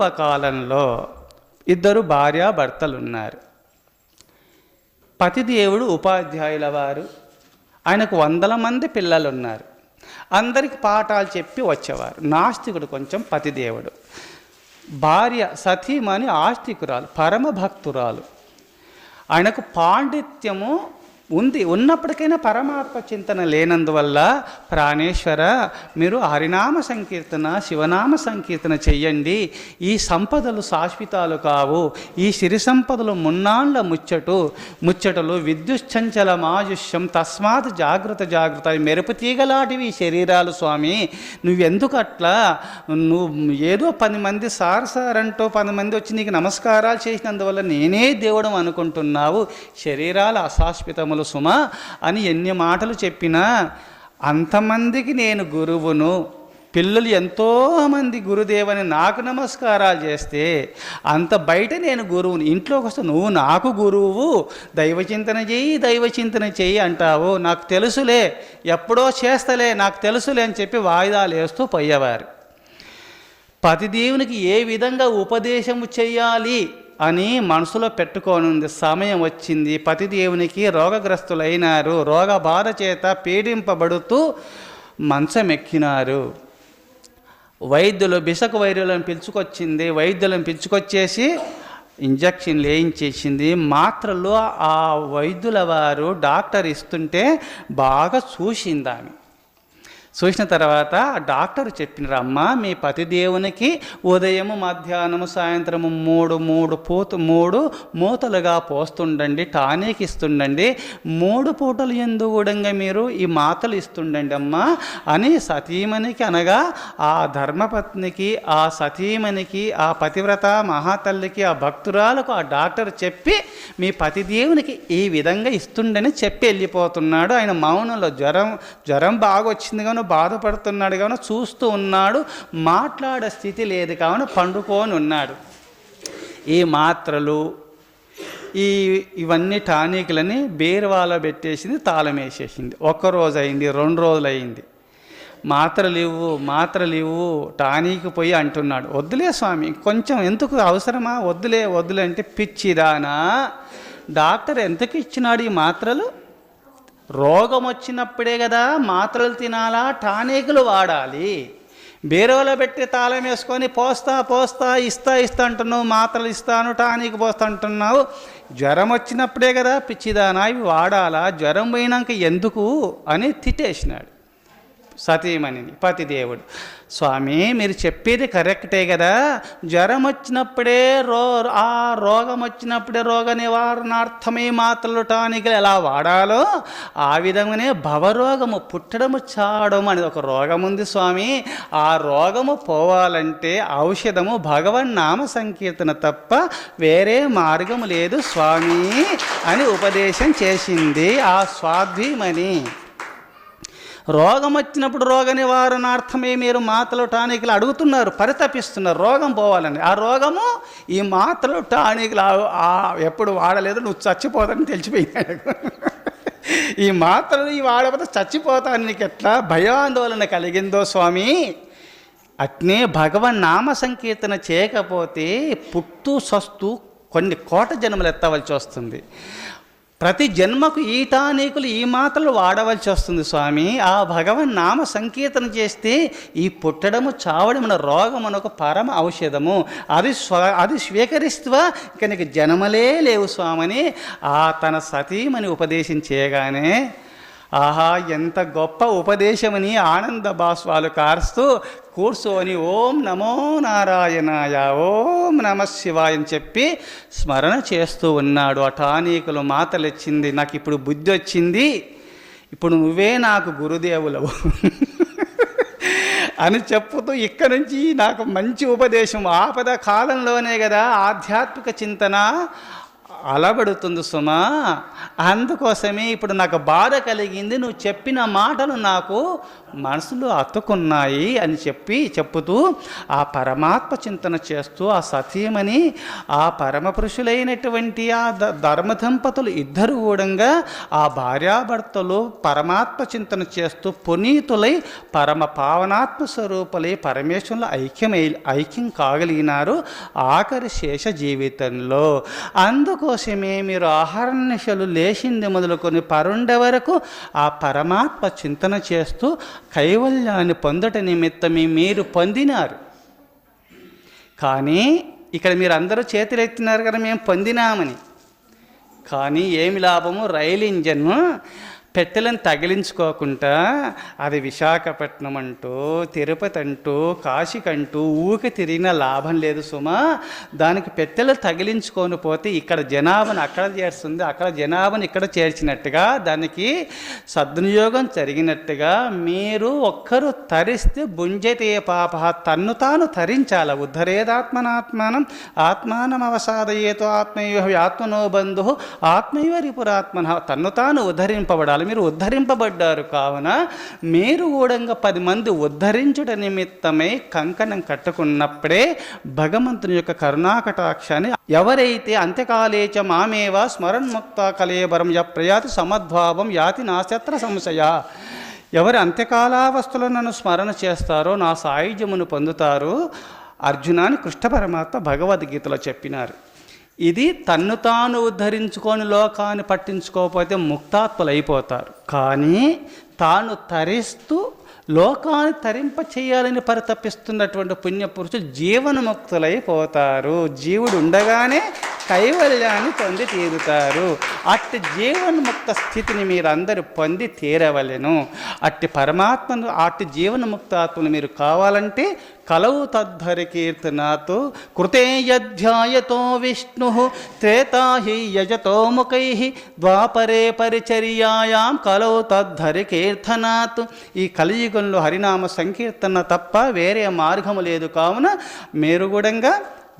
పూర్వ కాలంలో ఇద్దరు భార్యాభర్తలు ఉన్నారు. పతిదేవుడు ఉపాధ్యాయుల వారు, ఆయనకు 100 మంది పిల్లలు ఉన్నారు. అందరికి పాఠాలు చెప్పి వచ్చేవారు. నాస్తికుడు కొంచెం పతిదేవుడు. భార్య సతీమణి ఆస్తికురాలు, పరమభక్తురాలు. ఆయనకు పాండిత్యము ఉన్నప్పటికైనా పరమాత్మ చింతన లేనందువల్ల, ప్రాణేశ్వర మీరు హరినామ సంకీర్తన శివనామ సంకీర్తన చెయ్యండి, ఈ సంపదలు శాశ్వతాలు కావు, ఈ సిరి సంపదలు మున్నాళ్ళ ముచ్చటలు విద్యుశ్చంచల మాయుష్యం తస్మాత్ జాగృత మెరుపు తీగలాంటివి ఈ శరీరాలు స్వామి, నువ్వెందుకు అట్లా, నువ్వు ఏదో 10 మంది సారంటూ 10 మంది వచ్చి నీకు నమస్కారాలు చేసినందువల్ల నేనే దేవుడు అనుకుంటున్నావు, శరీరాలు అశాశ్వతములు సుమా అని ఎన్ని మాటలు చెప్పినా, అంతమందికి నేను గురువును, పిల్లలు ఎంతోమంది గురుదేవని నాకు నమస్కారాలు చేస్తే అంత బయట నేను గురువుని, ఇంట్లోకి వస్తే నువ్వు నాకు గురువు, దైవచింతన చెయ్యి అంటావు, నాకు తెలుసులే, ఎప్పుడో చేస్తలే, నాకు తెలుసులే అని చెప్పి వాయిదాలు వేస్తూ పోయేవారు. పతిదేవునికి ఏ విధంగా ఉపదేశము చెయ్యాలి అని మనసులో పెట్టుకోనుంది. సమయం వచ్చింది, పతిదేవునికి రోగగ్రస్తులైనారు, రోగ బాధ చేత పీడింపబడుతూ మంచమెక్కినారు. వైద్యులు బిసకు వైద్యులను పిలుచుకొచ్చింది. వైద్యులను పిలుచుకొచ్చేసి ఇంజక్షన్లు వేయించేసింది. మాత్రలు ఆ వైద్యుల వారు డాక్టర్ ఇస్తుంటే బాగా చూసింది. ఆమె చూసిన తర్వాత డాక్టర్ చెప్పినారు, అమ్మ మీ పతిదేవునికి ఉదయము మధ్యాహ్నము సాయంత్రము 3 మూతలుగా పోస్తుండండి, టానిక్ ఇస్తుండండి, 3 పూటలు ఎందుకు మీరు ఈ మాతలు ఇస్తుండండి అమ్మా అని సతీమణికి, అనగా ఆ ధర్మపత్నికి, ఆ సతీమణికి, ఆ పతివ్రత మహాతల్లికి, ఆ భక్తురాలకు ఆ డాక్టర్ చెప్పి మీ పతిదేవునికి ఈ విధంగా ఇస్తుండని చెప్పి వెళ్ళిపోతున్నాడు. ఆయన మౌనంలో జ్వరం బాగా వచ్చింది కావున బాధపడుతున్నాడు కావున చూస్తూ ఉన్నాడు, మాట్లాడే స్థితి లేదు కావున పండుకొని ఉన్నాడు. ఈ మాత్రలు ఇవన్నీ టానిక్లని బీరువాలో పెట్టేసింది, తాళం వేసేసింది. 1 రోజు అయింది, 2 రోజులు అయింది, మాత్రలు ఇవ్వు టానిక్ పోయి అంటున్నాడు. వద్దులే స్వామి, కొంచెం ఎందుకు అవసరమా, వద్దులే అంటే, పిచ్చిదానా డాక్టర్ ఎందుకు ఇచ్చినాడు ఈ మాత్రలు? రోగం వచ్చినప్పుడే కదా మాత్రలు తినాలా, టానికులు వాడాలి. బీరువాలో పెట్టి తాళం వేసుకొని పోస్తా ఇస్తా అంటున్నావు, మాత్రలు ఇస్తాను టానిక్ పోస్తా అంటున్నావు. జ్వరం వచ్చినప్పుడే కదా పిచ్చిదానా ఇవి వాడాలా, జ్వరం పోయినాక ఎందుకు అని తిట్టేసినాడు సతీమణిని పతిదేవుడు. స్వామి మీరు చెప్పేది కరెక్టే కదా, జ్వరం వచ్చినప్పుడే ఆ రోగం వచ్చినప్పుడే రోగ నివారణార్థమే మాత్రలు టానిక్లు ఎలా వాడాలో ఆ విధంగానే భవరోగము, పుట్టడము చావడము అనేది ఒక రోగం ఉంది స్వామి. ఆ రోగము పోవాలంటే ఔషధము భగవన్నామ సంకీర్తన తప్ప వేరే మార్గము లేదు స్వామి అని ఉపదేశం చేసింది ఆ స్వాధ్వీమణి. రోగం వచ్చినప్పుడు రోగ నివారణార్థమే మీరు మాత్రలు టానిక్లు అడుగుతున్నారు, పరితపిస్తున్నారు రోగం పోవాలని. ఆ రోగము ఈ మాత్రలు టానిక్లు ఎప్పుడు వాడలేదు, నువ్వు చచ్చిపోతానని తెలిసిపోయినాడు. ఈ మాత్రలు ఈ వాడకపోతే చచ్చిపోతాను, నీకు ఎట్లా భయాందోళన కలిగిందో స్వామి. అట్నే భగవన్నామ సంకీర్తన చేయకపోతే పుట్టు సస్తు కొన్ని కోట జన్మలు ఎత్తవలసి వస్తుంది. ప్రతి జన్మకు ఈ టానికులు ఈ మాత్రలు వాడవలసి వస్తుంది స్వామి. ఆ భగవన్ నామ సంకీర్తన చేస్తే ఈ పుట్టడము చావడం రోగం అనొక పరమ ఔషధము, అది స్వీకరిస్తూ ఇక నీకు జన్మలే లేవు స్వామని తన సతీమణి ఉపదేశం చేయగానే, ఆహా ఎంత గొప్ప ఉపదేశమని ఆనంద బాష్పాలు కారుస్తూ కూర్చొని ఓం నమో నారాయణాయ, ఓం నమ శివాయ అని చెప్పి స్మరణ చేస్తూ ఉన్నాడు. ఆ టానికులు మాతలు ఇచ్చింది, నాకు ఇప్పుడు బుద్ధి వచ్చింది, ఇప్పుడు నువ్వే నాకు గురుదేవులవు అని చెప్పుతూ ఇక్కడి నుంచి నాకు మంచి ఉపదేశం. ఆపద కాలంలోనే కదా ఆధ్యాత్మిక చింతన అలబడుతుంది సుమా. అందుకోసమే ఇప్పుడు నాకు బాధ కలిగింది, నువ్వు చెప్పిన మాటలు నాకు మనసులో అతుకున్నాయి అని చెప్పుతూ ఆ పరమాత్మ చింతన చేస్తూ ఆ సతీమణి ఆ పరమ పురుషులైనటువంటి ఆ ధర్మదంపతులు ఇద్దరు కూడా ఆ భార్యాభర్తలు పరమాత్మ చింతన చేస్తూ పునీతులై పరమ పావనాత్మ స్వరూపులై పరమేశ్వరులు ఐక్యం కాగలిగినారు ఆఖరి శేష జీవితంలో. అందుకోసమే మీరు ఆహర్నిశలు లేచింది మొదలుకొని పరుండ వరకు ఆ పరమాత్మ చింతన చేస్తూ కైవల్యాన్ని పొందట నిమిత్తమే మీరు పొందినారు. కానీ ఇక్కడ మీరు అందరూ చేతులు ఎత్తినారు కదా మేము పొందినామని. కానీ ఏమి లాభము? రైలు ఇంజన్ను పెట్టెలను తగిలించుకోకుండా అది విశాఖపట్నం అంటూ తిరుపతి అంటూ కాశీకంటూ ఊకి తిరిగిన లాభం లేదు సుమా. దానికి పెట్టెలు తగిలించుకొని పోతే ఇక్కడ జనాభాను అక్కడ చేరుస్తుంది, అక్కడ జనాభాను ఇక్కడ చేర్చినట్టుగా దానికి సద్వినియోగం జరిగినట్టుగా మీరు ఒక్కరు తరిస్తే భుంజతే పాప, తన్ను తాను తరించాల. ఉద్ధరేదాత్మనాత్మానం ఆత్మానం అవసాదయేతో ఆత్మైవ ఆత్మనో బంధు ఆత్మైవ రిపురాత్మన. తన్ను తాను ఉద్ధరింపబడాలి. మీరు ఉద్ధరింపబడ్డారు కావున మీరు కూడా 10 మంది ఉద్ధరించుట నిమిత్తమై కంకణం కట్టుకున్నప్పుడే భగవంతుని యొక్క కరుణాకటాక్షాన్ని ఎవరైతే అంత్యకాలేచ మామేవ స్మరణ్ముక్త కలేబరం ప్రయాతి సమద్భావం యాతి నాశత్ర సంశయ, ఎవరి అంత్యకాలావస్థలో నన్ను స్మరణ చేస్తారో నా సాయుధ్యమును పొందుతారు అర్జునాన్ని కృష్ణ పరమాత్మ భగవద్గీతలో చెప్పినారు. ఇది తన్ను తాను ఉద్ధరించుకొని లోకాన్ని పట్టించుకోకపోతే ముక్తాత్ములు అయిపోతారు. కానీ తాను తరిస్తూ లోకాన్ని తరింప చేయాలని పరితపిస్తున్నటువంటి పుణ్యపురుషులు జీవన్ముక్తులైపోతారు. జీవుడు ఉండగానే కైవల్యాన్ని పొంది తీరుతారు. అట్టి జీవన్ముక్త స్థితిని మీరందరూ పొంది తీరవలెను. అట్టి పరమాత్మను అట్టి జీవన్ముక్తాత్మను మీరు కావాలంటే కలవు తద్ధరి కీర్తనాతో కృతే యధ్యాయతో విష్ణు త్రేతాహి యజతో ముఖై ద్వాపరే పరిచర్యాయాం కలవు తద్ధరి కీర్తనాత్. ఈ కలియుగంలో హరినామ సంకీర్తన తప్ప వేరే మార్గము లేదు. కావున మీరు కూడా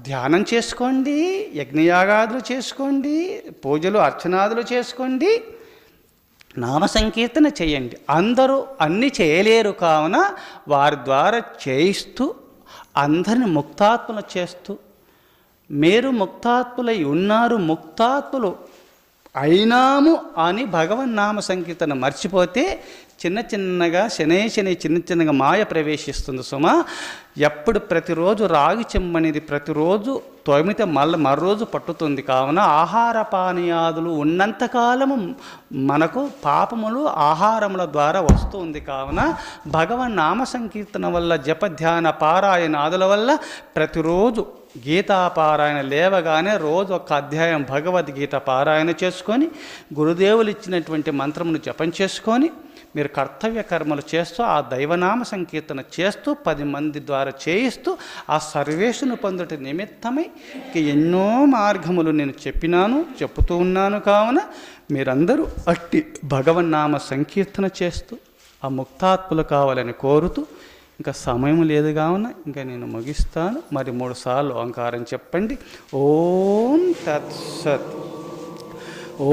ధ్యానం చేసుకోండి, యజ్ఞయాగాదులు చేసుకోండి, పూజలు అర్చనాదులు చేసుకోండి, నామ సంకీర్తన చేయండి. అందరూ అన్నీ చేయలేరు కావున వారి ద్వారా చేయిస్తూ అందరిని ముక్తాత్మలు చేస్తూ మీరు ముక్తాత్ములై ఉన్నారు, ముక్తాత్ములు అయినాము అని భగవన్నామ సంకీర్తన మర్చిపోతే చిన్న చిన్నగా చిన్న చిన్నగా మాయ ప్రవేశిస్తుంది సుమా. ఎప్పుడు ప్రతిరోజు రాగి చెమ్మనేది ప్రతిరోజు తొమితే మరోజు పట్టుతుంది. కావున ఆహార పానీయాదులు ఉన్నంతకాలము మనకు పాపములు ఆహారముల ద్వారా వస్తుంది. కావున భగవన్ నామ సంకీర్తన వల్ల జపధ్యాన పారాయణాదుల వల్ల ప్రతిరోజు గీతాపారాయణ లేవగానే రోజు ఒక అధ్యాయం భగవద్గీత పారాయణ చేసుకొని గురుదేవులు ఇచ్చినటువంటి మంత్రమును జపం చేసుకొని మీరు కర్తవ్య కర్మలు చేస్తూ ఆ దైవనామ సంకీర్తన చేస్తూ 10 మంది ద్వారా చేయిస్తూ ఆ సర్వేషను పొందుట నిమిత్తమై ఎన్నో మార్గములు నేను చెప్పుతూ ఉన్నాను. కావున మీరందరూ అట్టి భగవన్నామ సంకీర్తన చేస్తూ ఆ ముక్తాత్ములు కావాలని కోరుతూ ఇంకా సమయం లేదు కావున ఇంకా నేను ముగిస్తాను. మరి 3 సార్లు ఓంకారం చెప్పండి. ఓం తత్సత్. ఓ